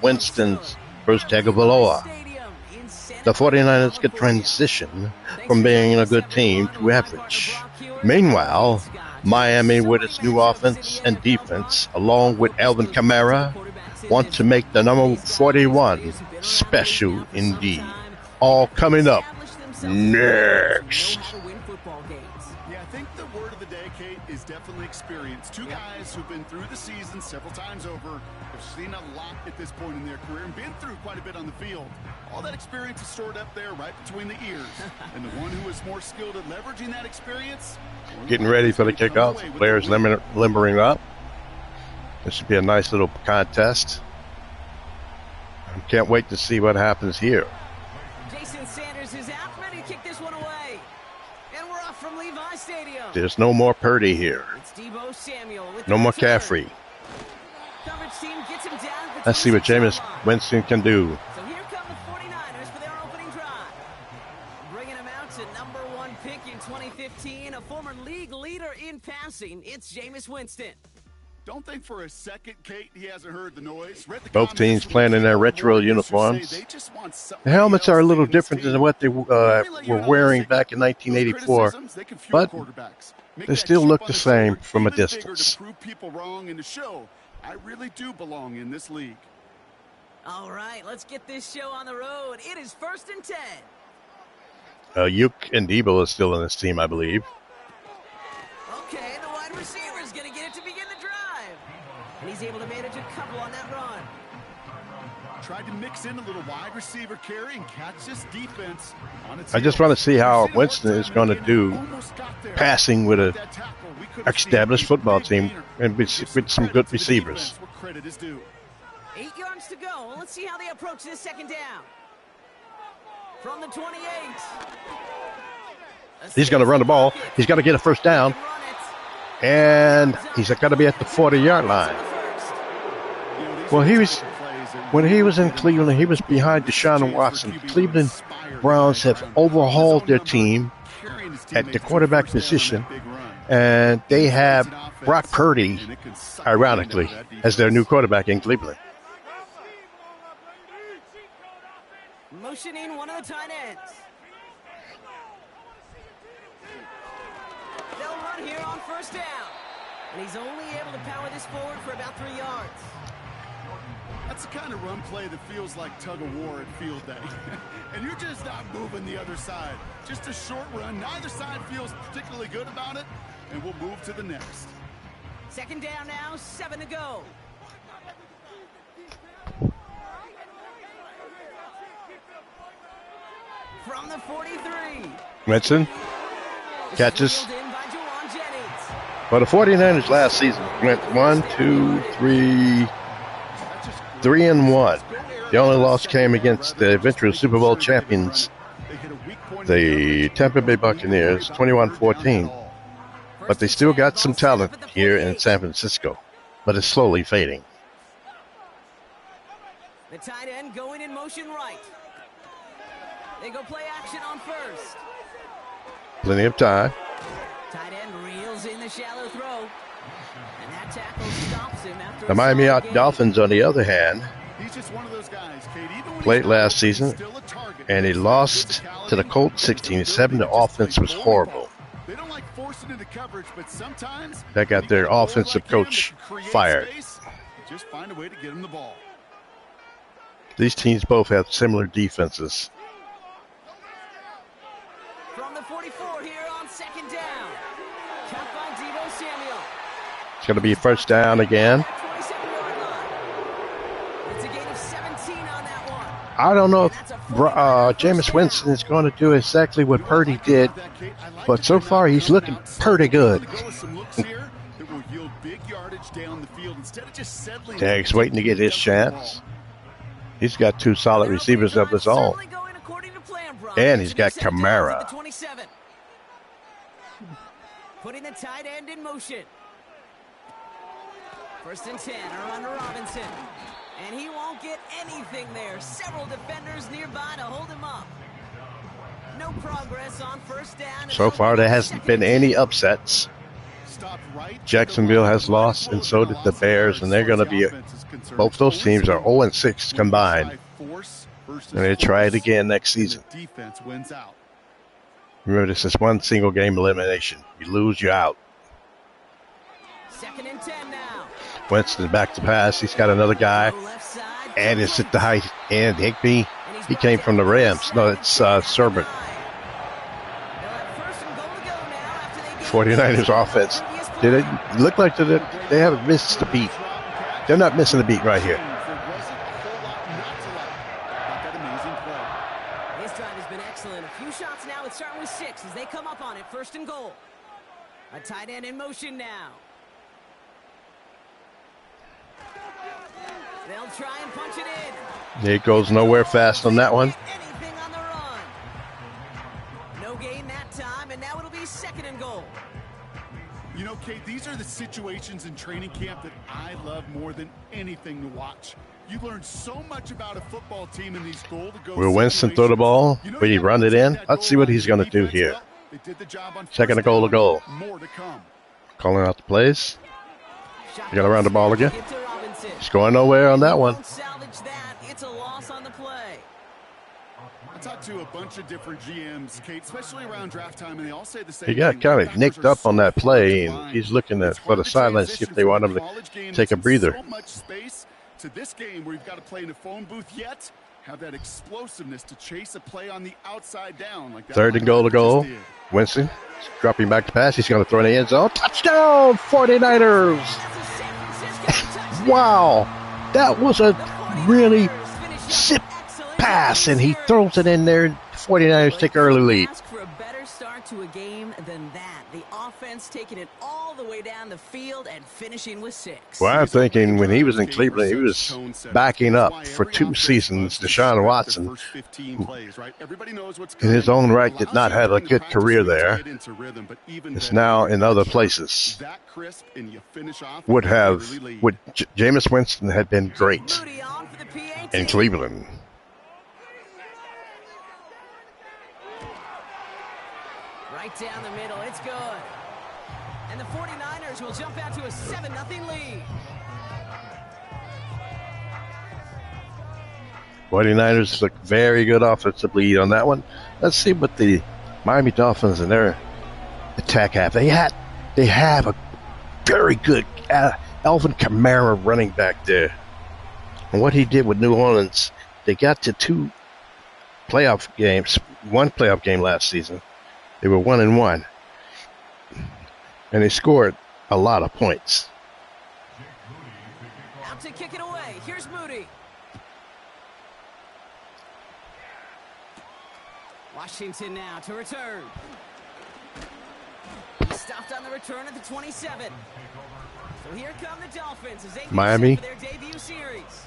Winston versus Tagovailoa. The 49ers could transition from being a good team to average. Meanwhile, Miami, with its new offense and defense, along with Alvin Kamara, want to make the number 41 special indeed. All coming up next. Yeah, I think the word of the day, Kate, is definitely experience. Two guys who've been through the season several times over, have seen a lot at this point in their career, and been through quite a bit on the field. All that experience is stored up there right between the ears. And the one who is more skilled at leveraging that experience... Getting ready for the kickoff. Players limbering up. This should be a nice little contest. I can't wait to see what happens here. Jason Sanders is out, ready to kick this one away. And we're off from Levi Stadium. There's no more Purdy here. It's Deebo Samuel with no more Caffrey. Coverage team gets him down. Let's see what Jameis Winston can do. So here come the 49ers for their opening drive. Bringing him out to number 1 pick in 2015, a former league leader in passing. It's Jameis Winston. Don't think for a second, Kate, he hasn't heard the noise. Both teams playing in their retro uniforms. The helmets are a little different than what they were wearing back in 1984, but they still look the same from a distance. Prove people wrong and to show I really do belong in this league. All right, let's get this show on the road. It is 1st and 10. Yuk and Debo is still in this team, I believe. Okay, the wide receiver is going to get it to begin the drive. And he's able to manage a couple on that run. Tried to mix in a little wide receiver carry and catch this defense on its I just want to see how Winston is going to do passing with an established football team and with some good receivers. 8 yards to go. Let's see how they approach this second down. From the 28. He's going to run the ball. He's got to get a first down. And he's got to be at the 40-yard line. Well, when he was in Cleveland, he was behind Deshaun Watson. Cleveland Browns have overhauled their team at the quarterback position, and they have Brock Purdy, ironically, as their new quarterback in Cleveland. Motioning one of the tight ends. They'll run here on first down. And he's only able to power this forward for about 3 yards. That's the kind of run play that feels like tug of war at field day. And you're just not moving the other side. Just a short run. Neither side feels particularly good about it. And we'll move to the next. Second down now, 7 to go. From the 43. Winston catches. Well, the 49ers last season went 3-1. The only loss came against the eventual Super Bowl champions, the Tampa Bay Buccaneers, 21-14. But they still got some talent here in San Francisco, but it's slowly fading. The tight end going in motion right. They go play action on first. Plenty of time. Tight end reels in the shallow throw. And that tackle stops him after the Miami Dolphins, on the other hand, played last season, and he lost to the Colts 16-7. The offense was horrible. That got their offensive coach fired. Just find a way to get him the ball. These teams both have similar defenses. From the 44 here on second down. Caught by Deebo Samuel. It's going to be first down again. 27-yard line. It's a gain of 17 on that one. I don't know if Jameis Winston is going to do exactly what Purdy did, but so far he's looking pretty good. Dag's waiting to get his chance. He's got 2 solid receivers of his own. And he's got Kamara. Putting the tight end in motion. 1st and 10 around to Robinson. And he won't get anything there. Several defenders nearby to hold him up. No progress on first down. So far there hasn't been any upsets. Jacksonville has lost, and so did the Bears, and they're going to be both those teams are 0-6 combined, and they try it again next season. Remember, this is one single game elimination. You lose, you're out. 2nd and 10 now. Winston back to pass. He's got another guy, and it's at the high end. Higbee, he came from the Rams. No, it's Sermon. 49ers offense. Did it look like they haven't missed a beat? They're not missing a beat right here. This drive has been excellent. A few shots now. It's starting with 6 as they come up on it. 1st and goal. A tight end in motion now. They'll try and punch it in. It goes nowhere fast on that one. Anything on the run. No gain that time, and now it'll be 2nd and goal. You know, Kate, these are the situations in training camp that I love more than anything to watch. You learn so much about a football team in these goal-to-go. Will Winston throw the ball? Will he run it in? Let's see what he's going to do here. 2nd and goal to goal. More to come. Calling out the plays. You got to run the ball again. He's going nowhere on that one. Salvage that. It's a loss on the play. I talked to a bunch of different GMs, Kate, especially around draft time, and they all say the same He got thing. kind of nicked up on that play, and he's looking for the sidelines, see if they want him to take a breather. So much space to this game where you've got to play in a phone booth, yet have that explosiveness to chase a play on the outside down. Like that 3rd and goal to goal. Winston dropping back to pass. He's going to throw in the end zone. Touchdown, 49ers! Wow, that was a really zip pass, and he throws it in there. 49ers take early lead. Ask for a better start to a game than that. The offense taking it all the way down the field and finishing with 6. Well, I'm thinking when he was in Cleveland, he was backing up for 2 seasons. Deshaun Watson, in his own right, did not have a good career there. Is now in other places. Jameis Winston had been great in Cleveland. Right down the middle, it's good. And the 49ers will jump out to a 7-0 lead. 49ers look very good offensive lead on that one. Let's see what the Miami Dolphins and their attack have. They have a very good Alvin Kamara running back there. And what he did with New Orleans, they got to 2 playoff games, 1 playoff game last season. They were 1-1. And they scored a lot of points. Out to kick it away. Here's Moody. Washington now to return. He stopped on the return at the 27. So here come the Dolphins as they Miami. for their debut series.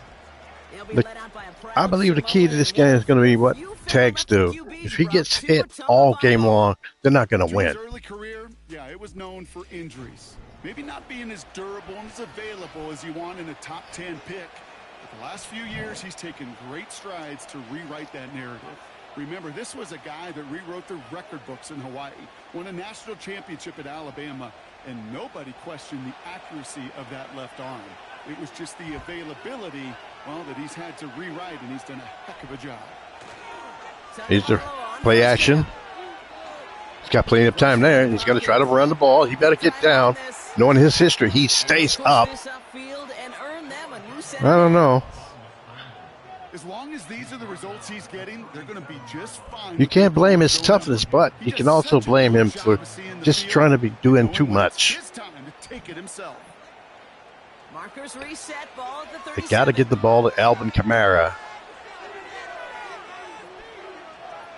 I believe the key to this game is going to be what tags do. If he gets hit all game long, they're not going to win. His early career, yeah, it was known for injuries. Maybe not being as durable and as available as you want in a top 10 pick. But the last few years, he's taken great strides to rewrite that narrative. Remember, this was a guy that rewrote the record books in Hawaii, won a national championship at Alabama, and nobody questioned the accuracy of that left arm. It was just the availability, well, that he's had to rewrite, and he's done a heck of a job. Here's the play action. He's got plenty of time there. He's going to try to run the ball. He better get down. Knowing his history, he stays up. I don't know. As long as these are the results he's getting, they're going to be just fine. You can't blame his toughness, but you can also blame him for just trying to be doing too much. They got to get the ball to Alvin Kamara.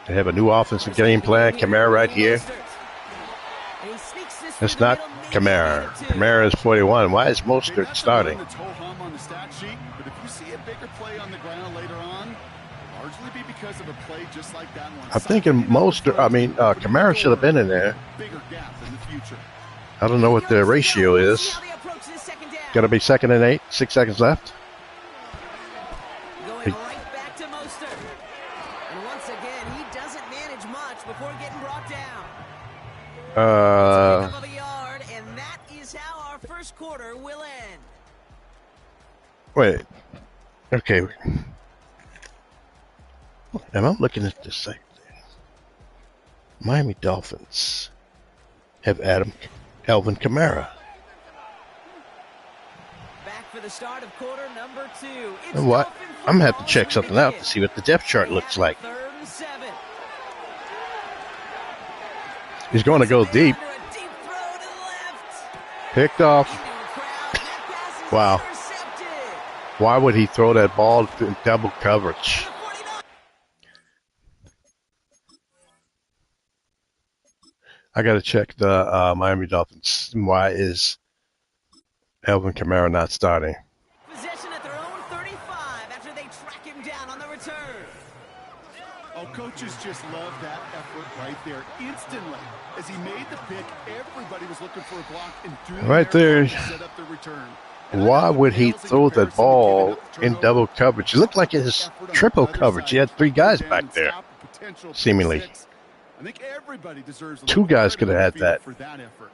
They have a new offensive game plan. Kamara right here. That's not Kamara. Kamara is 41. Why is Mostert starting? I'm thinking Kamara should have been in there. I don't know what the ratio is. Got to be 2nd and 8. 6 seconds left. Going right back to Mostert. And once again, he doesn't manage much before getting brought down. Of a yard, and that first quarter will end. Wait. Okay. Am I looking at this thing? Miami Dolphins have Alvin Kamara. Back for the start of quarter number 2. It's And what? Dolphin I'm gonna have to football check to something out to begin. see what the depth chart They looks have like. 3rd and 7. He's going to go deep. Under a deep throw to the left. Picked off. Into a crowd. That pass is Wow. intercepted. Why would he throw that ball in double coverage? The 49 I got to check the Miami Dolphins. Why is Alvin Kamara not starting? possession at their own 35 after they track him down on the return. Oh, coaches just love that effort right there. Instantly, as he made the pick, everybody was looking for a block and doing Right their there. part to set up the return. And I Why know it would he pales in throw that comparison to ball giving up the in turnover. double coverage? It looked like it was Effort on the triple other coverage. He side had 3 to go guys down back and there, stop a potential pick seemingly. six. I think everybody deserves a 2 little guys credit could have on the had field that. for that effort.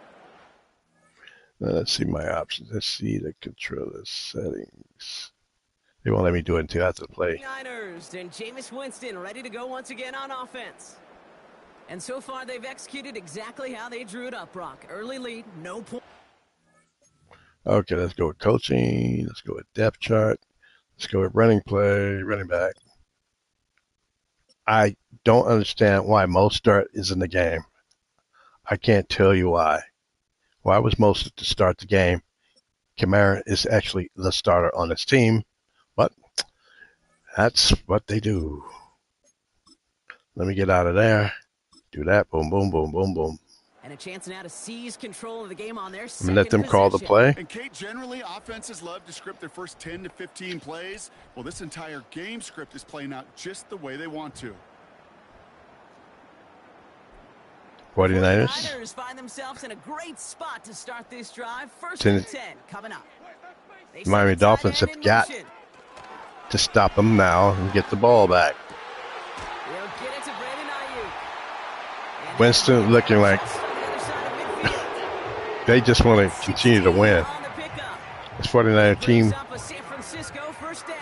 Let's see my options. Let's see the controller settings. They won't let me do it until after the play. Niners and Jameis Winston ready to go once again on offense. And so far, they've executed exactly how they drew it up, Brock. Early lead, no point. Okay, let's go with coaching. Let's go with depth chart. Let's go with running play, running back. I don't understand why Mostert is in the game. I can't tell you why. Why was Mostert to start the game? Kamara is actually the starter on his team, but that's what they do. Let me get out of there. Do that. Boom, boom, boom, boom, boom. And a chance now to seize control of the game on their I'm second going to let them call the possession. play. And Kate, generally, offenses love to script their first 10 to 15 plays. Well, this entire game script is playing out just the way they want to. 49ers. Niners find themselves in a great spot to start this drive. First Ten- and 10 coming up. They send Miami the tight Dolphins end have in got motion. to stop them now and get the ball back. They'll get it to Brandon Ayuk. And Winston looking like on the other side of midfield. they just want to continue to win. On the pickup. This 49er team Brings up a San Francisco first down.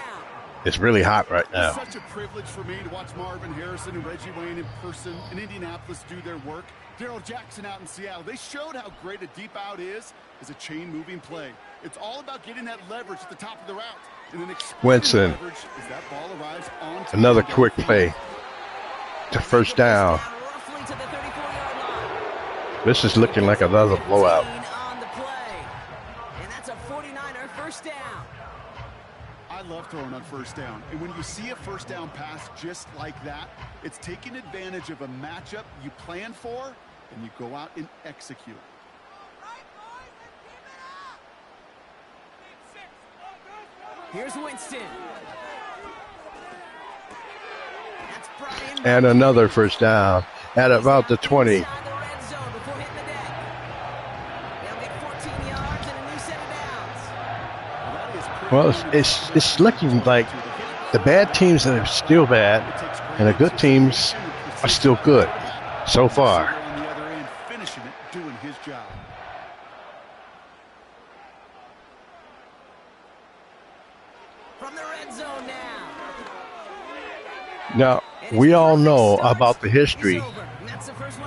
is really hot right It's now. such a privilege for me to watch Marvin Harrison and Reggie Wayne in person in Indianapolis do their work. Darrell Jackson out in Seattle. They showed how great a deep out is as a chain-moving play. It's all about getting that leverage at the top of the route. And then Winston. leverage as that ball arrives onto Another the quick field. play to first down. Roughly to the 34-yard line. This is looking like another blowout. 15 on the play. And that's a 49er first down. I love throwing on first down. And when you see a first down pass just like that, it's taking advantage of a matchup you plan for, and you go out and execute. Here's Winston. That's Brian. And another first down at about the 20. Inside the red zone before hitting the deck. They'll get 14 yards and a new set of downs. Well, it's looking like the bad teams that are still bad and the good teams are still good so far. On the other end, finishing it, doing his job. From the red zone now. Now, we all know about the history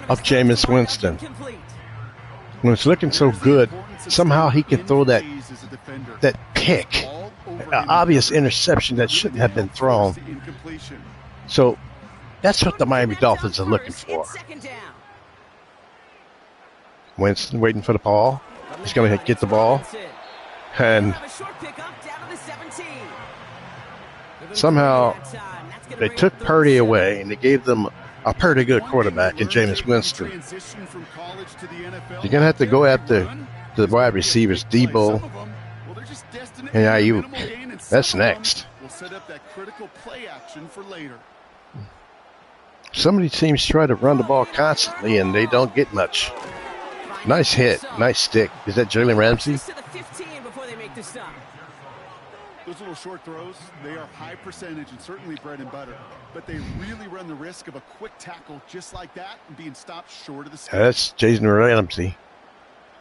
of Jameis Winston. When it's looking so good, somehow he can throw that pick, an obvious interception that shouldn't have been thrown. So that's what the Miami Dolphins are looking for. Winston waiting for the ball. He's going to get the ball. And somehow they took Purdy away and they gave them a pretty good quarterback in Jameis Winston. You're going to have to go after the wide receivers, Debo and Ayuk. That's next. We'll set up that critical play action for later. Some of these teams try to run the ball constantly and they don't get much. Nice hit, nice stick. Is that Jalen Ramsey? Those little short throws, they are high percentage and certainly bread and butter. But they really run the risk of a quick tackle just like that and being stopped short of the stick. That's Jalen Ramsey.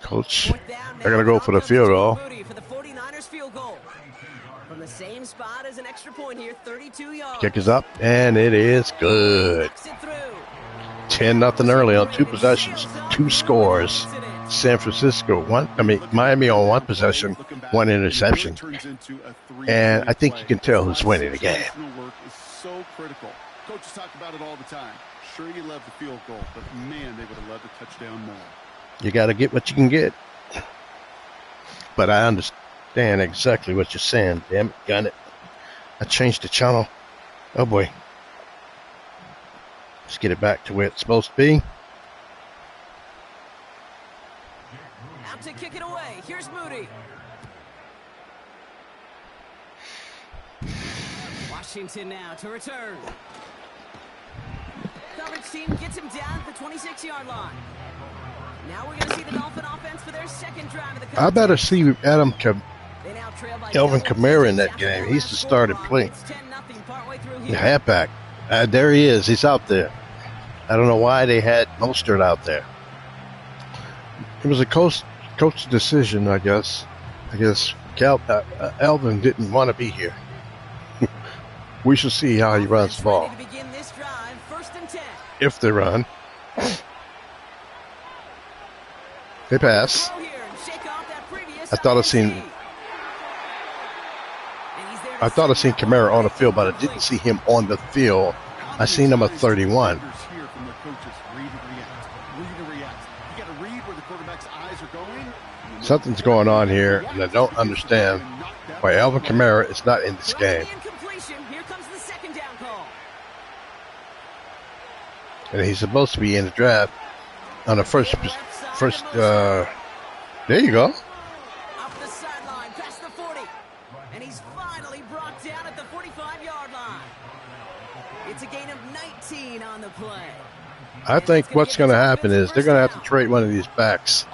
Coach, they're going to go for the field goal. For the 49ers field goal. From the same spot as an extra point here, 32 yards. Kick is up, and it is good. 10-0 early on 2 possessions, 2 scores. San Francisco, Miami on 1 possession, 1 interception. And I think you can tell who's winning the game. Work is so critical. Coaches talk about it all the time. Sure, you love the field goal, but man, they would have loved a touchdown more. You got to get what you can get. But I understand exactly what you're saying. Damn it, got it. I changed the channel. Oh boy. Let's get it back to where it's supposed to be. Out to kick it away. Here's Moody. Washington now to return. Coverage team gets him down at the 26-yard line. Now we're going to see the Dolphin offense for their second drive of the I better see Elvin Kamara in that game. He's the starting play. The halfback. There he is. He's out there. I don't know why they had Mostert out there. It was a coach decision, I guess. Elvin didn't want to be here. We shall see how he runs the ball. If they run. They pass. I thought I seen Kamara on the field, but I didn't see him on the field. I seen him at 31. Something's going on here, and I don't understand why Alvin Kamara is not in this game. And he's supposed to be in the draft on the first. There you go. Up the sideline, past the 40, and he's finally brought down at the 45-yard line. It's a gain of 19 on the play. I think what's going to happen is they're going to have to trade one of these backs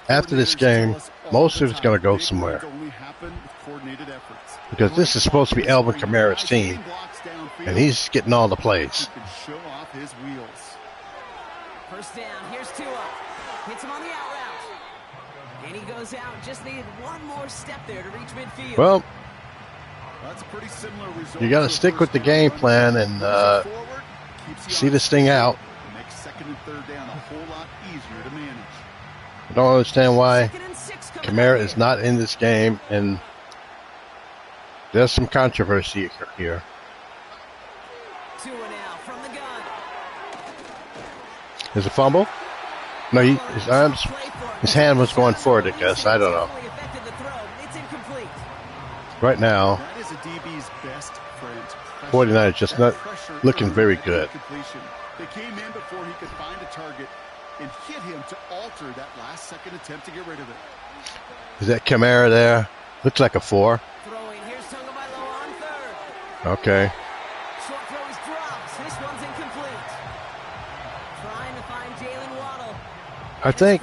after this game. Most of it's going to go somewhere because this is supposed to be Alvin Kamara's team, and he's getting all the plays. First down, here's Tua. Hits him on the out route. And he goes out, just needed one more step there to reach midfield. Well, that's a pretty similar result. You got to stick with the game plan and see this thing out. Makes second and third down a whole lot easier to manage. I don't understand why Kamara is not in this game, and there's some controversy here. Tua now from the gun. There's a fumble? No, his hand was going forward, I guess. I don't know. Right now, 49 is just not looking very good. They came in before he could find a target and hit him to alter that last second attempt to get rid of it. Is that Kamara there? Looks like a 4. Throwing. Here's Tagovailoa on third. Okay. Short throw is dropped. This one's incomplete. Trying to find Jalen Waddle. I think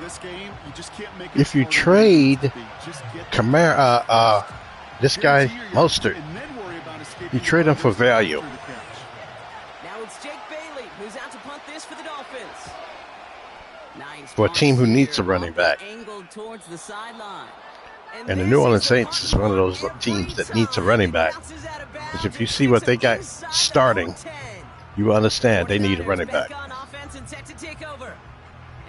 this game, you just can't make if you trade Kamara, this guy Mostert, you trade him for value. Now it's Jake Bailey who's out to punt this for the Dolphins. For a team who needs a running back. And the New Orleans Saints is one of those teams that needs a running back. Because if you see what they got starting, you understand they need a running back.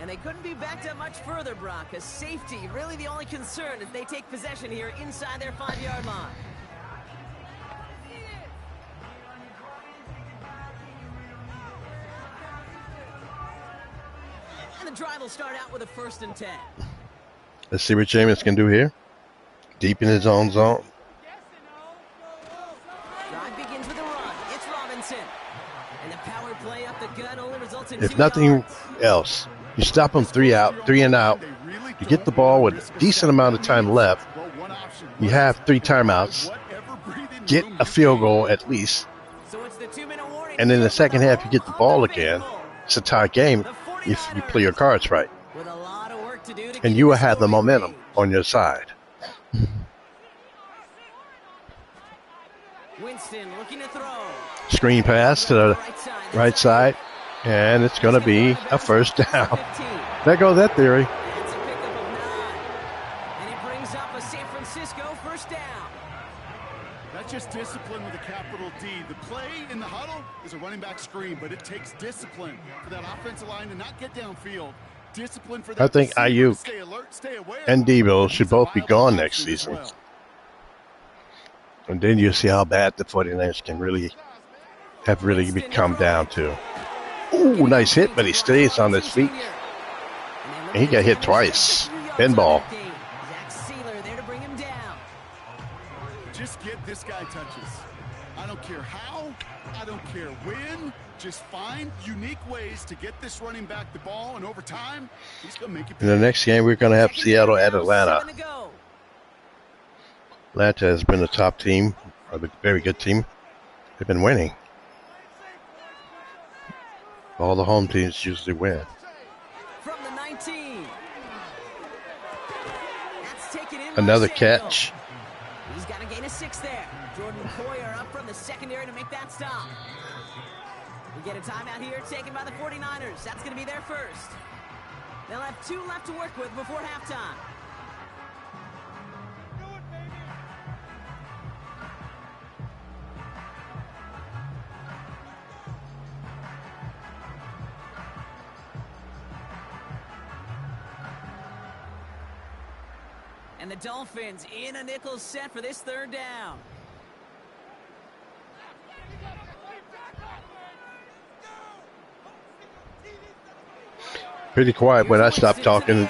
And they couldn't be backed up much further, Brock. A safety, really the only concern as they take possession here inside their 5-yard line. And the drive will start out with a 1st and 10. Let's see what Jameis can do here. Deep in his own zone. Drive begins with a run. It's Robinson. And the power play up the gut only results in If 2 nothing yards. else, you stop them 3 and out. You get the ball with a decent amount of time left. You have 3 timeouts. Get a field goal at least. So it's the 2-minute warning. And in the second half, you get the ball again. It's a tie game if you play your cards right. With a lot of work to do to And you will have the momentum on your side. Winston looking to throw. Screen pass to the right side. And it's going to be a first down. There goes that theory. That's a pickup of 9. And it brings up a San Francisco first down. That's just discipline with a capital D. The play in the huddle is a running back screen, but it takes discipline for that offensive line to not get downfield. Discipline for that. I think receiver to Ayuk stay alert, stay aware. and Debo should It's a both be viable gone option next as season. well. And then you see how bad the 49ers can really become down to. Ooh, nice hit, but he stays on his feet. And he got hit twice. Pinball. Zach Sealer there to bring him down. Just get this guy touches. I don't care how, I don't care when. Just find unique ways to get this running back the ball, and over time, he's going to make it. In the next game, we're going to have Seattle at Atlanta. 7 to go. Atlanta has been a top team, a very good team. They've been winning. All the home teams usually win. From the 19. That's taken in by Another Samuel. catch. He's got to gain a 6 there. Jordan Poyer up from the secondary to make that stop. We get a timeout here taken by the 49ers. That's going to be their first. They'll have 2 left to work with before halftime. And the Dolphins in a nickel set for this third down. Pretty quiet when I stopped talking.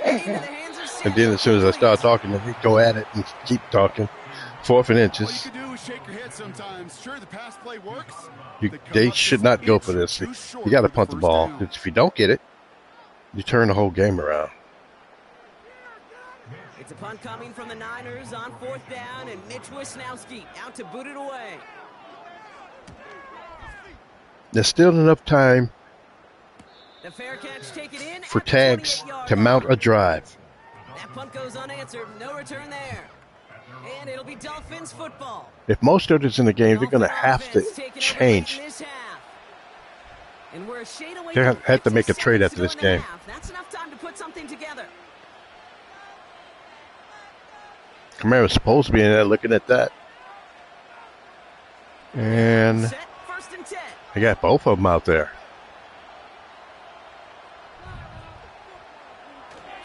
And then as soon as I start talking, they go at it and keep talking. 4th and All you inches. can do is shake your head sometimes. Sure, the pass play works. They should not go for this. You got to punt the ball. If you don't get it, you turn the whole game around. It's a punt coming from the Niners on 4th down, and Mitch Wisnowski out to boot it away. There's still enough time The fair catch taken in for at the tags 28-yard to mount line. a drive. That punt goes unanswered. No return there. And it'll be Dolphins football. If most starters in the game, they're going to have to Dolphins taking over change. late in this half. And we're a shade away They from have to make a 57 trade after to go this in the game. half. That's enough time to put something together. Kamara's supposed to be in there looking at that. And Set, 1st and 10. they got both of them out there.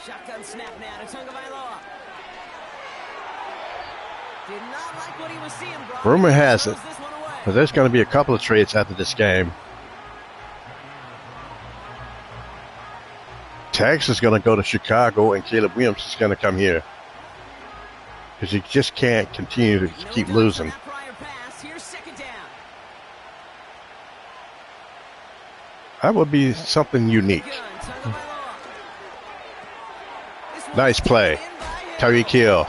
Shotgun snap now to Tagovailoa. Did not like what he was seeing, Brock. Rumor has it Throws this one away. that there's going to be a couple of trades after this game. Tags is going to go to Chicago, and Caleb Williams is going to come here. Because you just can't continue to No keep dunks on losing. that prior pass. Here's 2nd down. That would be something unique. Gun, Tagovailoa. This one's Nice play. taken in by him. Tyreek Hill.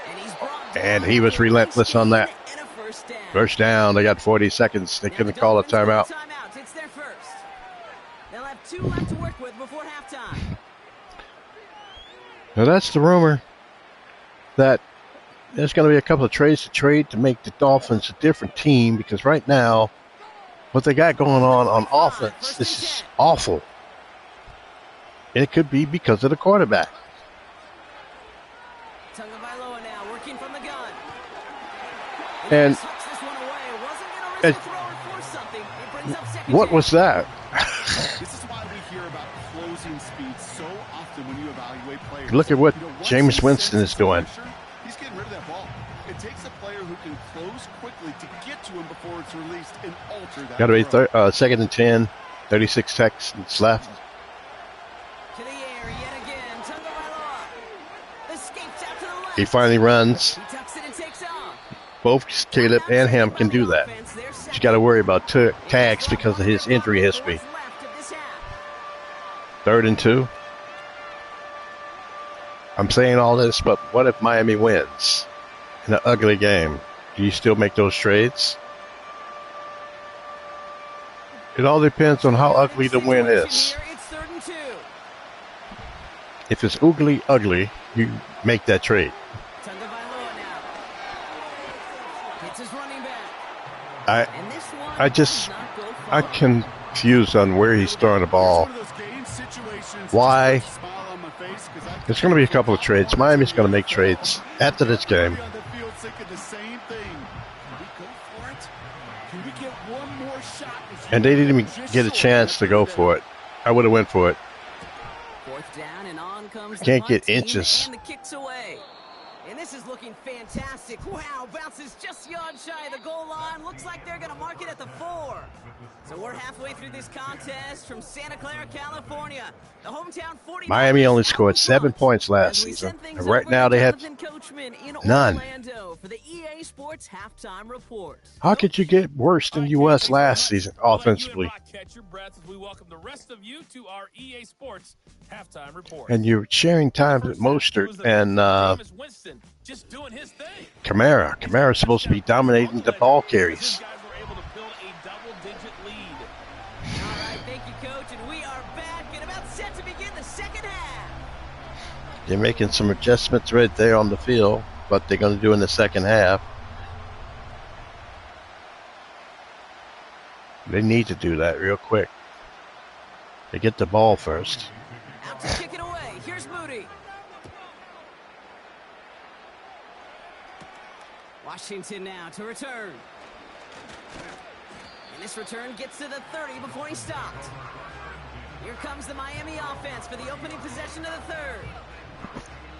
And he's brought And down he was for a relentless on that. and a first down. First down, they got 40 seconds. They Now couldn't the call a Dolphins timeout. call timeout. It's their first. They'll have 2 left to work with before halftime. Now that's the rumor that there's going to be a couple of trades to make the Dolphins a different team, because right now, what they got going on offense, this is awful. It could be because of the quarterback. Tagovailoa now working from the gun. And He tucks this one away. Wasn't going to risk a throw or force something. It brings up 2nd what down. was that? This is why we hear about closing speed so often when you evaluate players. Look at what once Jameis he Winston senses is doing. pressure, he's getting rid of that ball. It takes a player who can close quickly to get to him before it's released and alter that Got to be throw. 2nd and 10, 36 seconds left. To the air yet again. Tagovailoa escapes out to the left. He finally runs. He tucks it and takes off. Both Caleb and him can do that. You got to worry about tags because of his injury history. 3rd and 2. I'm saying all this, but what if Miami wins in an ugly game? Do you still make those trades? It all depends on how ugly the win is. It's 3rd and 2. If it's ugly, you make that trade. Tagovailoa now. Hits his running back. I'm confused on where he's throwing the ball. Why? There's going to be a couple of trades. Miami's going to make trades after this game. And they didn't even get a chance to go for it. I would have went for it. Can't get inches. And this is looking fantastic. Wow, bounces just yard shy of the goal line. Looks like they're going to mark it at the 4. So we're halfway through this contest from Santa Clara, California. The hometown 49ers. Miami only scored 7 points last season. And right now they have none. For the EA Sports halftime report. How could you get worse than U.S. last season offensively? Catch your breath as we welcome the rest of you to our EA Sports halftime report. And you're sharing time with Mostert and Winston, just doing his thing. Kamara. Kamara's supposed to be dominating the ball carries. Guys were able to build a double-digit lead. All right, thank you, Coach, and we are back and about set to begin the second half. They're making some adjustments right there on the field, what they're going to do in the second half. They need to do that real quick. They get the ball first. Out to kick it away. Here's Moody. Washington now to return. And this return gets to the 30 before he stopped. Here comes the Miami offense for the opening possession of the third.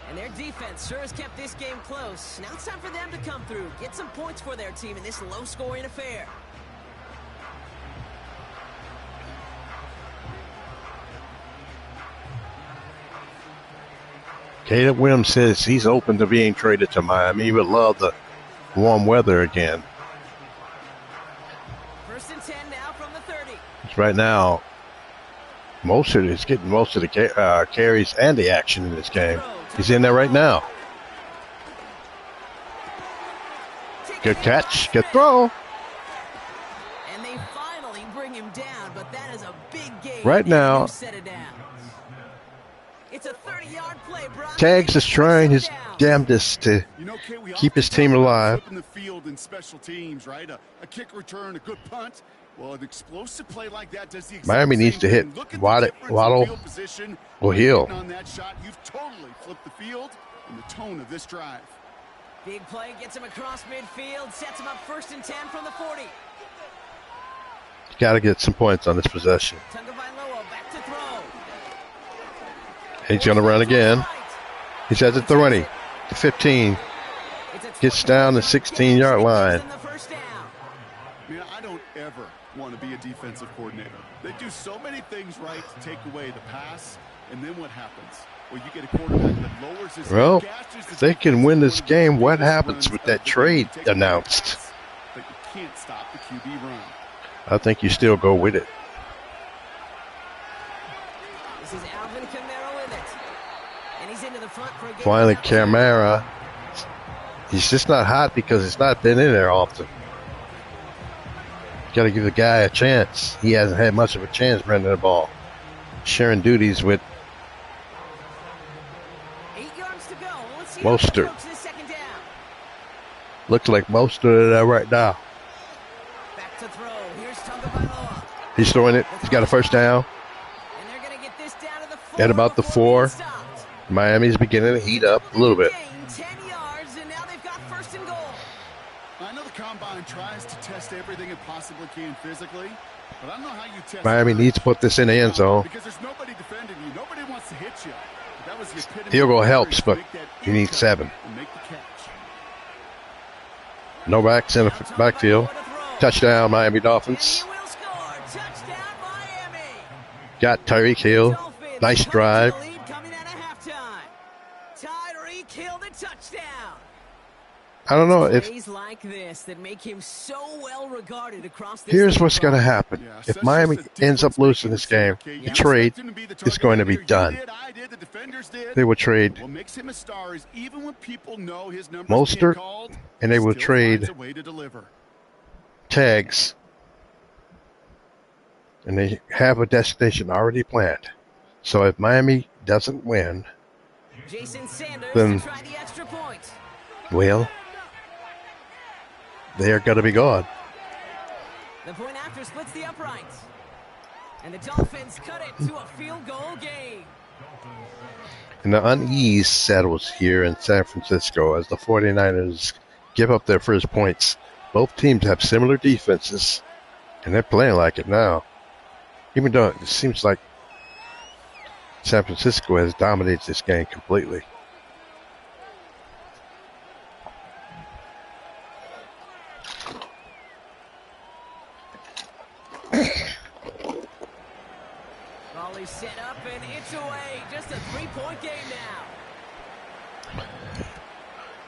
And their defense sure has kept this game close. Now it's time for them to come through, get some points for their team in this low-scoring affair. Caleb Williams says he's open to being traded to Miami. He would love the warm weather again. 1st and 10 now from the 30. Right now, Mostert is getting most of the carries and the action in this game. He's in there right now. Good catch, good throw. And they finally bring him down, but that is a big gain. Right now, it's a 30-yard play. Tags is trying his damnedest to keep his team alive. In the field in special teams, right? A kick return, a good punt. Well, an explosive play like that does the exact Miami needs to hit Waddle or Hill. On that shot, you've totally flipped the field and the tone of this drive. Big play gets him across midfield, sets him up 1st and 10 from the 40. Got to get some points on this possession. Tagovailoa back to throw. He's going to run again. He's at the 20, the 15. Gets down the 16-yard line. Man, I don't ever want to be a defensive coordinator. They do so many things right to take away the pass, and then what happens? Well, you get a quarterback that lowers his if they can win this game, what happens with that trade announced? But you can't stop the QB run. I think you still go with it. This is Alvin Kamara with it. And he's into the front for a game. Finally, Kamara. He's just not hot because he's not been in there often. Got to give the guy a chance. He hasn't had much of a chance running the ball. Sharing duties with 8 yards to go. Let's see Mostert. how this second down. Looks like Mostert right now. Back to throw. Here's Tagovailoa. He's throwing it. He's got a first down. And they're going to get this down to the 4. At about the 4. Miami's beginning to heat up a little bit. 10 yards, and now they've got 1st and goal. I know the combine tries to test everything it possibly can physically, but I don't know how you test. Miami needs to put this in the end zone. Because there's nobody defending you. Nobody wants to hit you. But that was the epitome Field goal of helps, but make that you need impact 7. and make the catch. No backs in the backfield. Touchdown, Miami Dolphins. And he will score. Touchdown, Miami. Got Tyreek Hill. Dolphins Nice come drive. to the lead coming out of halftime. Tyreek Hill the touchdown. I don't know if Plays like this that make him so well regarded across this here's league. what's going to happen. Yeah, If so Miami it's just a ends up difference losing this making game, okay? the You trade expect him to be the is going to be target done. here. You did, I did, the defenders did. They will trade What makes him a star is even when people know his numbers Mostert, being called, and they will still trade finds a way to deliver. Tags, and they have a destination already planned. So if Miami doesn't win, Jason Sanders then to try the extra point. well, they are going to be gone. The point after splits the uprights. And the Dolphins cut it to a field goal game. And the unease settles here in San Francisco as the 49ers give up their first points. Both teams have similar defenses, and they're playing like it now. Even though it seems like San Francisco has dominated this game completely. Volley set up and it's away. Just a 3-point game now.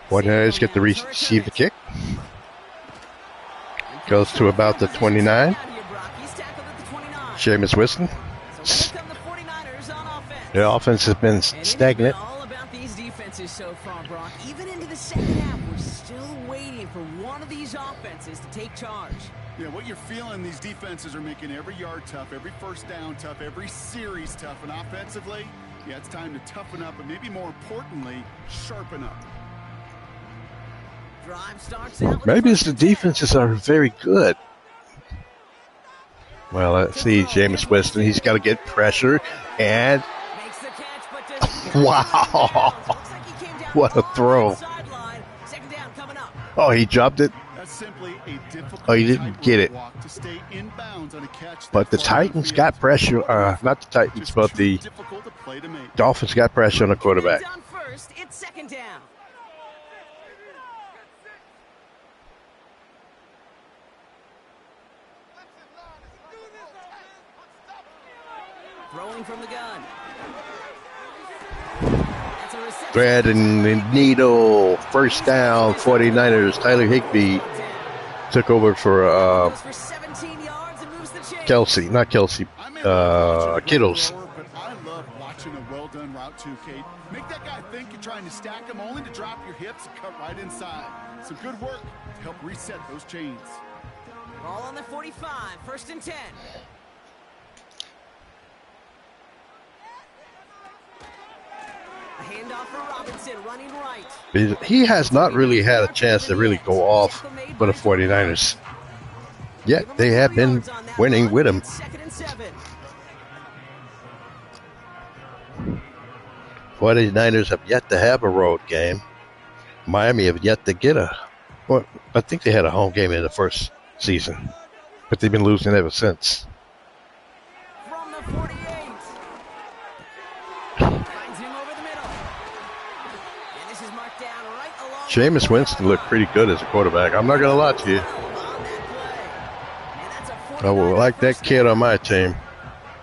49ers get to receive the kick. Goes to about the 29. Jameis Winston. The offense has been stagnant. All about these defenses so far, Brock. Even into the second half, we're still waiting for one of these offenses to take charge. Yeah, what you're feeling, these defenses are making every yard tough, every first down tough, every series tough. And offensively, yeah, it's time to toughen up and maybe more importantly, sharpen up. Drive starts out. Maybe it's the defenses are very good. Well, let's see, Jameis Winston, he's got to get pressure, and wow, what a throw. Oh, he dropped it. Oh, he didn't get it. But the Titans got pressure, not the Titans, but the Dolphins got pressure on the quarterback. It's second down. Throwing from the gun. Thread and needle. First down, 49ers. Tyler Higbee took over for Kelsey. Not Kelsey. Kittles. But I love watching a well-done route too, Kate. Make that guy think you're trying to stack him only to drop your hips and cut right inside. Some good work to help reset those chains. Ball on the 45. First and 10. A handoff for Robinson, running right. He has not really had a chance to really go off for the 49ers. Yet they have been winning with him. Second and 7. 49ers have yet to have a road game. Miami have yet to get a. Well, I think they had a home game in the first season, but they've been losing ever since. From the 48. Finds him over the middle. And this is marked down right along. Jameis Winston looked pretty good as a quarterback. I'm not going to lie to you. I would like that kid on my team.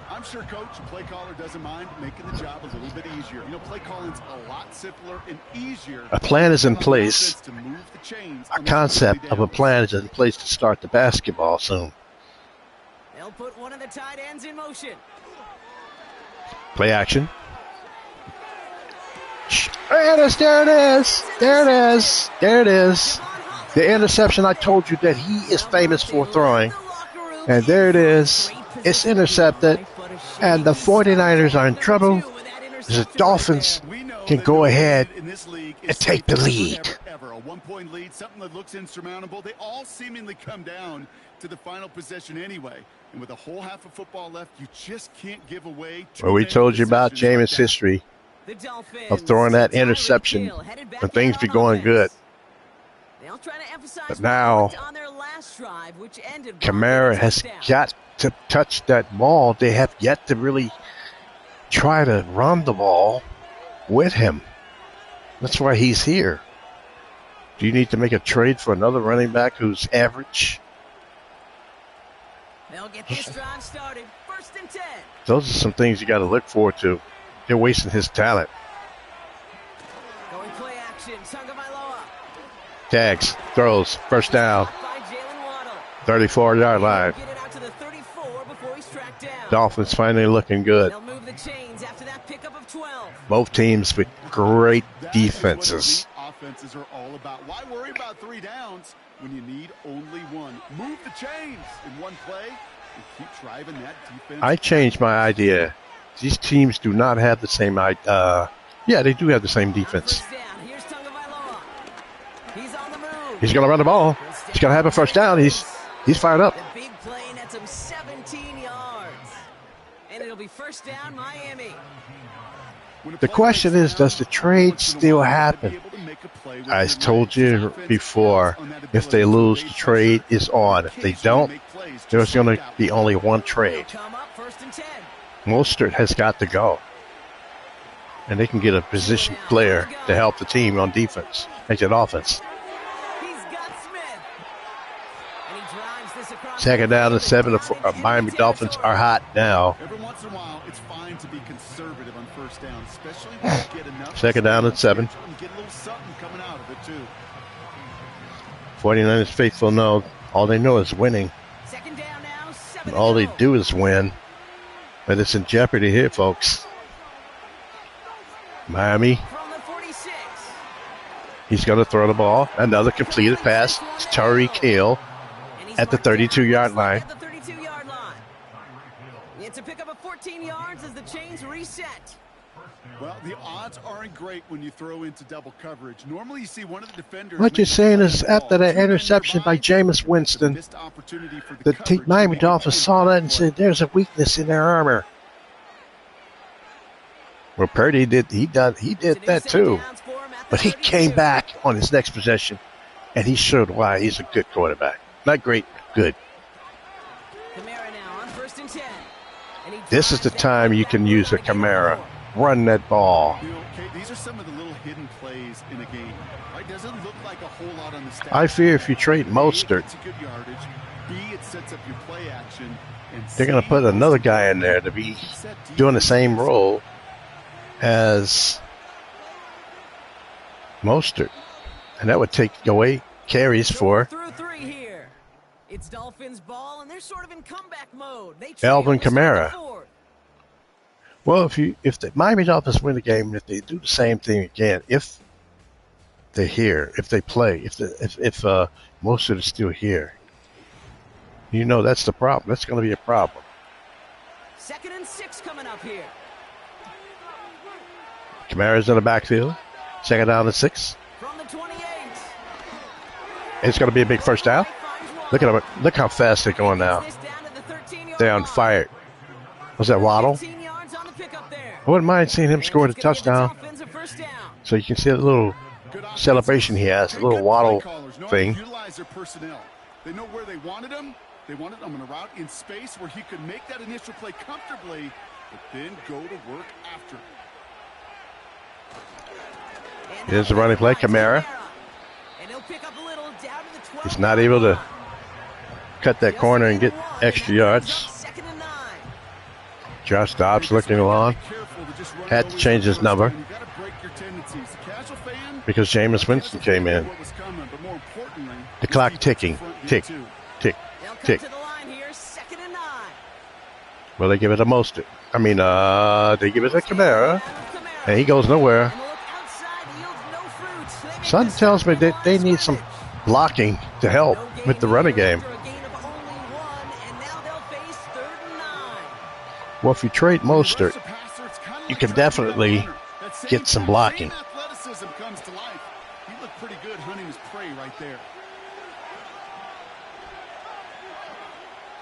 I'm sure coach and play caller doesn't mind making the job a little bit easier. You know, play calling's a lot simpler and easier. A plan is in place. A concept of a plan is in place to start the basketball soon. They'll put one of the tight ends in motion. Play action. There it is. There it is. There it is. There it is. The interception I told you that he is famous for throwing. And there it is. It's intercepted. And the 49ers are in trouble. The Dolphins can go ahead and take the lead. A 1-point lead, something that looks insurmountable. They all seemingly come down to the final possession anyway. And with a whole half of football left, you just can't give away. Well, we told you about Jameis' history of throwing that interception when things be going good. But now, Kamara has got to touch that ball. They have yet to really try to run the ball with him. That's why he's here. Do you need to make a trade for another running back who's average? They'll get this drive started. First and 10. Those are some things you got to look forward to. They're wasting his talent. Going play action. Tagovailoa. Tags, throws, first down. 34-yard line. Get it out to the 34 before he's tracked down. Dolphins finally looking good. They'll move the chains after that pickup of 12. Both teams with great defenses. Offenses are all about. Why worry about 3 downs when you need only 1? Move the chains in one play and keep driving that defense. I changed my idea. These teams do not have the same idea. Yeah, they do have the same defense. Here's Tagovailoa. He's on the move. He's going to run the ball. He's going to have a first down. He's fired up. The big play first down, Miami. The question is, does the trade still happen? I told you before, if they lose, the trade is on. If they don't, there's going to be only one trade. Come up, 1st and 10. Mostert has got to go. And they can get a position player to help the team on defense, make it offense. He's got Smith. And he drives this across. 2nd down and 7. The Miami Dolphins are hot now. Every once in a while, it's fine to be conservative on 1st down, especially when you get enough. 2nd down and 7. Get a little something coming out of it, too. 49ers faithful know all they know is winning. 2nd down now, 7 And all they do is win. But it's in jeopardy here, folks. Miami, from the 46. he's going to throw the ball. Another completed pass to Tyreek Hill And he's at the marked down 32-yard line. At the 32-yard line. It's a pickup of 14 yards as the chains reset. Well, the odds aren't great when you throw into double coverage. Normally, you see one of the defenders. What you're saying is after that interception by Jameis Winston, Missed opportunity for the coverage Miami to Dolphins make saw that and play. said, there's a weakness in their armor. Well, Purdy did that too. But he came back on his next possession, and he showed why he's a good quarterback. Not great, good. Kamara now on 1st and 10. And he This is the drives time you can use a Camara. Run that ball. You know, Kate, these are some of the little hidden plays in a game. Right? Doesn't look like a whole lot on the stat. I fear if you trade Mostert, It's a good yardage. B, it sets up your play action. And they're going to put another guy in there to be doing the same role as Mostert. And that would take away carries for through 3 here. It's Dolphins ball, and they're sort of in comeback mode. They Alvin trail, Kamara. 4th. Well, if the Miami Dolphins win the game, if they do the same thing again, if they're here, if they play, if Mostert is still here, you know that's the problem. That's going to be a problem. 2nd and 6 coming up here. Kamara's in the backfield. 2nd down and 6. From the 28. It's going to be a big first down. Look at them. Look how fast they're going now. They're on fire. Was that Waddle? 15 yards on the pickup there. I wouldn't mind seeing him score the It's gonna give the touchdown. Dolphins a first down. So you can see a little celebration he has, a little Waddle thing. Utilize their personnel. They know where they wanted him. They wanted him on a route in space where he could make that initial play comfortably, but then go to work after. And Here's the running play, Kamara. And he'll pick up a little down to the 12. He's not able to cut that corner and get extra yards. 2nd and 9. Josh Dobbs looking along. Had to change his number because Jameis Winston came in. The clock ticking. Tick, tick, They'll come tick. to the line here, 2nd and 9. Well, they give it to Mostert. They give it to Kamara, and he goes nowhere. And the look outside yields no fruits. They make Something the tells me stop that they need some blocking to help No gain with the running here game. after a gain of only 1, and now they'll face 3rd and 9. Well, if you trade Mostert, you can definitely get some blocking. Athleticism comes to life. He looked pretty good hunting his prey right there.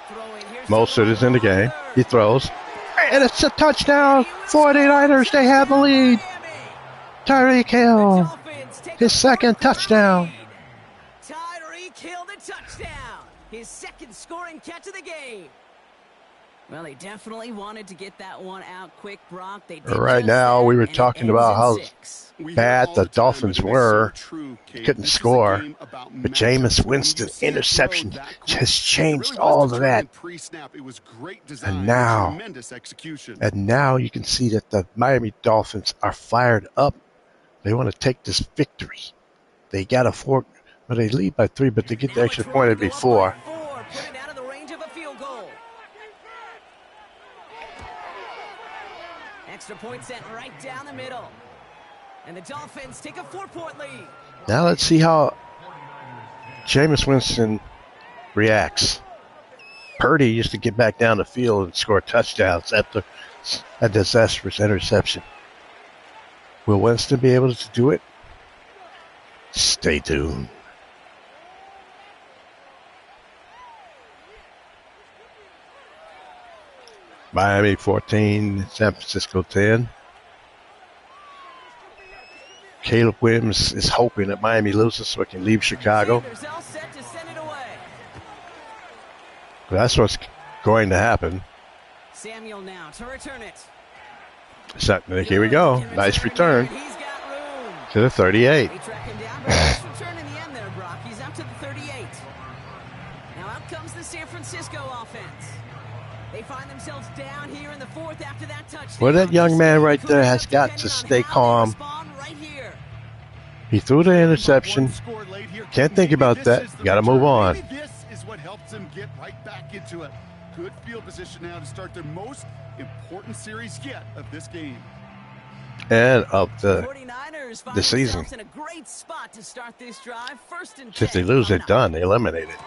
Throwing, here's Mostert is in the game. He throws. And it's a touchdown. 49ers, they have the lead. Tyreek Hill, Dolphins take his a 2nd 4-point touchdown. lead. Tyreek Hill the touchdown. His 2nd scoring catch of the game. Well, they definitely wanted to get that one out quick, Brock. They did Right just now, that, we were and it talking ends about in how 6. We hear bad all the the time, Dolphins but it is were. so true, Kate. Couldn't This is a score. game about But matchup. Jameis When you Winston see a throw interception that quick, has it changed really all was of determined that. pre-snap. It was great design And now- tremendous execution. And now you can see that the Miami Dolphins are fired up. They want to take this victory. They got a 4. Well, they lead by 3, but they get the Now extra it's point rolling at to go up before. by 4, put it out of the range of a field goal. Extra point sent right down the middle. And the Dolphins take a 4-point lead. Now let's see how Jameis Winston reacts. Purdy used to get back down the field and score touchdowns after a disastrous interception. Will Winston be able to do it? Stay tuned. Miami 14, San Francisco 10. Caleb Williams is hoping that Miami loses so he can leave Chicago. Sanders all set to send it away. That's what's going to happen. Samuel now to return it. So, here we go. Nice return He's got room. to the 38. They track him down, but nice return in the end there, Brock. He's up to the 38. Now out comes the San Francisco offense. They find themselves down here in the fourth after that touchdown. Well, that young man right there has got to stay calm. He threw the interception. Can't think about that. You got to move on. This is what helps them get right back into it. Good field position now to start their most important series yet of this game. And of the 49ers find the season. themselves in a great spot to start this drive. First and If they 10 lose, they're coming up. done. They eliminate it.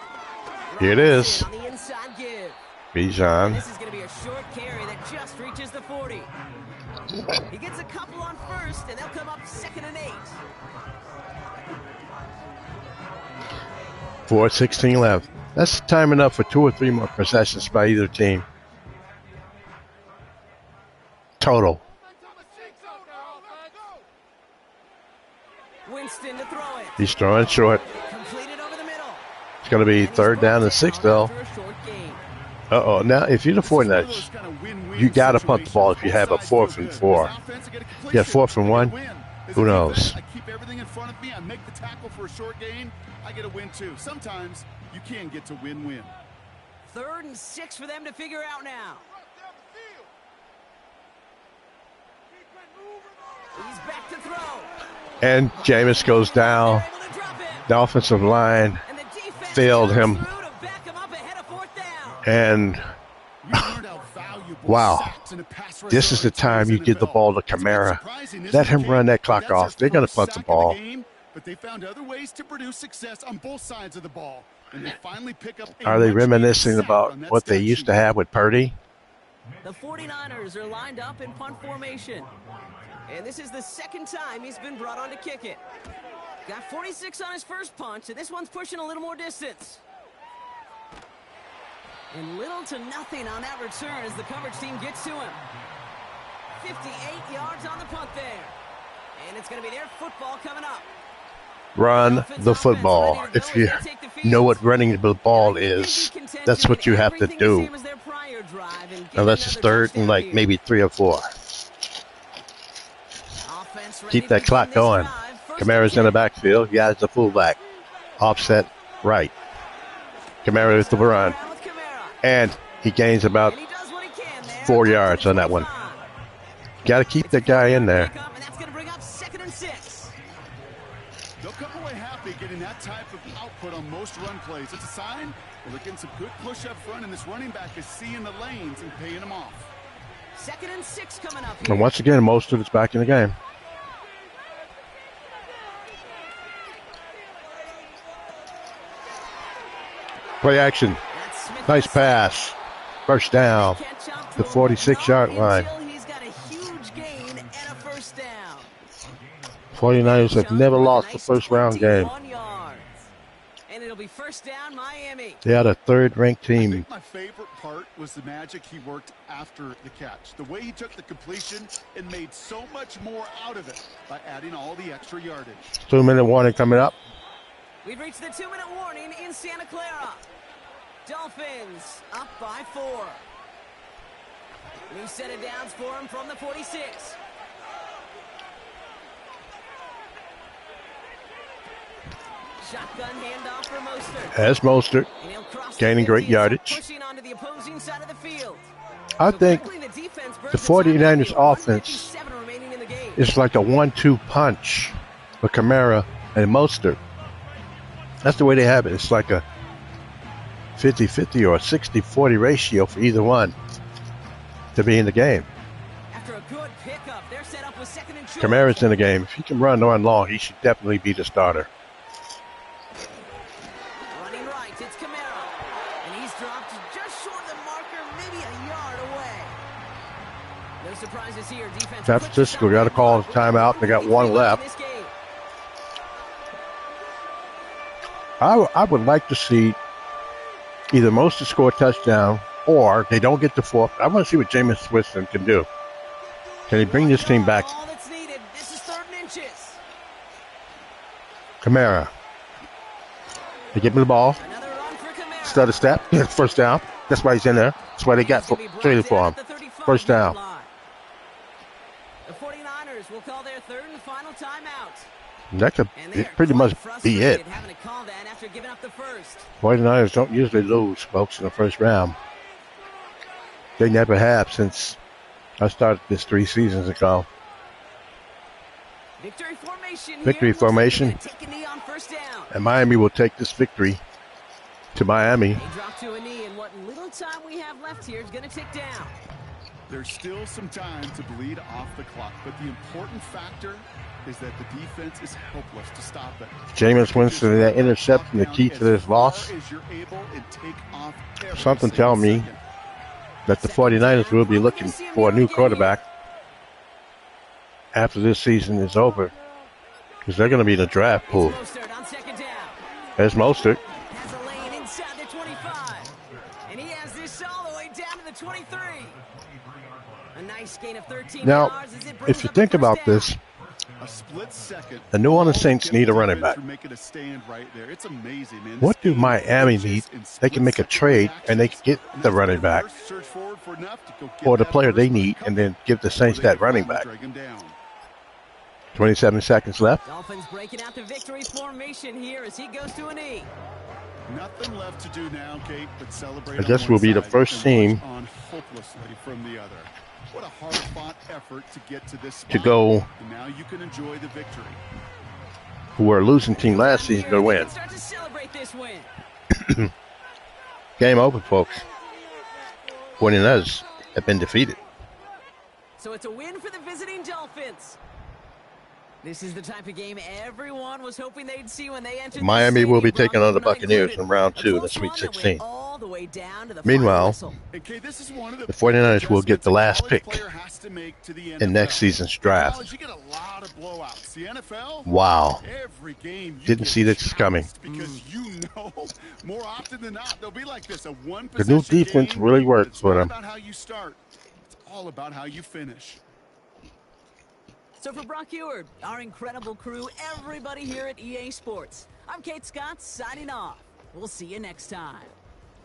Here it is. On the inside give. Bijan. This is going to be a short carry that just reaches the 40. He gets a couple on first, and they'll come up 2nd and 8. 4:16 left. That's time enough for 2 or 3 more possessions by either team. Total. Winston to throw it. He's throwing short. Completed over the middle. It's going to be 3rd down and 6 though. For a short gain. Uh-oh. Now, if you're the 49ers, you got to punt the ball if you have a 4th and 4. You got 4th and 1. Who knows? I keep everything in front of me. I make the tackle for a short gain. I get a win too. Sometimes you can get to win-win. 3rd and 6 for them to figure out now. He's back to throw. And Jameis goes down. They're able to drop him. The offensive line And the defense failed him. comes through to back him up ahead of 4th down. And wow, this is the time you give the ball to Kamara. Let him run that clock off. They're going to punt the ball. But they found other ways to produce success on both sides of the ball. And they finally pick up a Are they much-needed reminiscing sack about on that what they stat used sheet. to have with Purdy? The 49ers are lined up in punt formation. And this is the 2nd time he's been brought on to kick it. Got 46 on his first punch, and this one's pushing a little more distance. And little to nothing on that return as the coverage team gets to him. 58 yards on the punt there. And it's going to be their football coming up. Run the football. If you know what running the ball is, that's what you have to do. Unless it's 3rd and like maybe 3 or 4. Keep that clock going. Kamara's in the backfield. Yeah, it's a fullback. Offset right. Kamara with the run. And he gains about 4 yards on that one. Got to keep that guy in there. They'll come away happy getting that type of output on most run plays. It's a sign that they're getting some good push up front, and this running back is seeing the lanes and paying them off. 2nd and 6 coming up here. And once again, Mostert is back in the game. Play action. Nice pass. First down. The 46-yard line. He's got a huge gain and a first down. 49ers have never lost the first round game. 21 yards. And it'll be first down Miami. They had a 3rd-ranked I team. think my favorite part was the magic he worked after the catch. The way he took the completion and made so much more out of it by adding all the extra yardage. 2-minute warning coming up. We've reached the 2-minute warning in Santa Clara. Dolphins up by 4. New set of downs for him from the 46. Shotgun handoff for Mostert. As Mostert And he'll cross gaining the great 50, yardage. pushing onto the opposing side of the field. I So think quickly, the defense the burns time 49ers out. offense 1:57 remaining in the game. is like a 1-2 punch for Kamara and Mostert. That's the way they have it. It's like a 50-50 or a 60-40 ratio for either one to be in the game. After a good pickup, they're set up with 2nd and short. Kamara's in the game. If he can run long, he should definitely be the starter. Running right, it's Kamara. And he's dropped just short of the marker, maybe a yard away. No surprises here. Defense. San Francisco got to call a timeout. They got 1 left. I would like to see either Mostert score a touchdown or they don't get the fourth. I want to see what Jameis Winston can do. Can he bring this team back? All that's needed. This is 3rd and inches. Kamara. They give him the ball. Another run for Kamara. Stutter step. First down. That's why he's in there. That's why they got traded for him. First down. The 49ers will call their 3rd and final timeout. That could pretty much be it. Having to call that after giving up the first. 49ers don't usually lose, folks, in the first round. They never have since I started this 3 seasons ago. Victory formation. Victory formation. Take a knee on first down. And Miami will take this victory to Miami. They drop to a knee, and what little time we have left here is going to tick down. There's still some time to bleed off the clock, but the important factor is that the defense is helpless to stop it. Jameis Winston, that interception, the key to this loss. Something tell me that the 49ers will be looking for a new quarterback after this season is over, because they're going to be in the draft pool. There's Mostert. Has a lane inside the 25, and he has this all the way down to the 23. A nice gain of 13 Now, yards as it brings if you up the think first about down. this, the New Orleans Saints need a running back. What do Miami need? They can make a trade and they can get the running back or the player they need and then give the Saints that running back. 27 seconds left. Dolphins breaking out the victory formation here as he goes to a knee. Nothing left to do now, Kate, but celebrate. And this will be the first team on hopelessly from the other. What a hard-fought effort to get to this spot. to go And now you can enjoy the victory. who were a losing team last season to win. Start to celebrate this win. Game over, folks. 49ers have been defeated. So it's a win for the visiting Dolphins. This is the type of game everyone was hoping they'd see when they entered. Miami will be taking on the Broncos Buccaneers in round 2 of the Sweet 16. Meanwhile, the 49ers will get the last pick in next season's draft. Wow. Didn't see this coming. More often than not, they'll be like this. The new defense really works for them. It's all about how you finish. So for Brock Eward, our incredible crew, everybody here at EA Sports, I'm Kate Scott signing off. We'll see you next time.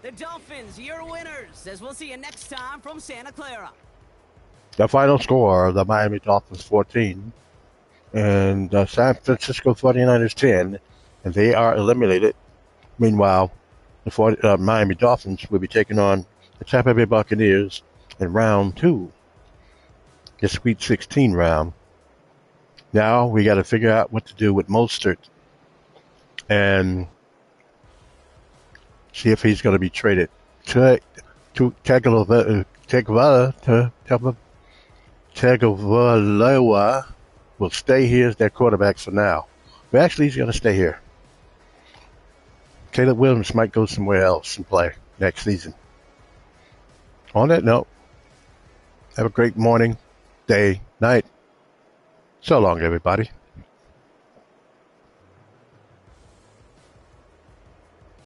The Dolphins, your winners, as we'll see you next time from Santa Clara. The final score, the Miami Dolphins 14 and the San Francisco 49ers 10, and they are eliminated. Meanwhile, the Miami Dolphins will be taking on the Tampa Bay Buccaneers in round 2, the Sweet 16 round. Now we got to figure out what to do with Mostert and see if he's going to be traded. Tagovailoa will stay here as their quarterback for now. But actually, he's going to stay here. Caleb Williams might go somewhere else and play next season. On that note, have a great morning, day, night. So long, everybody.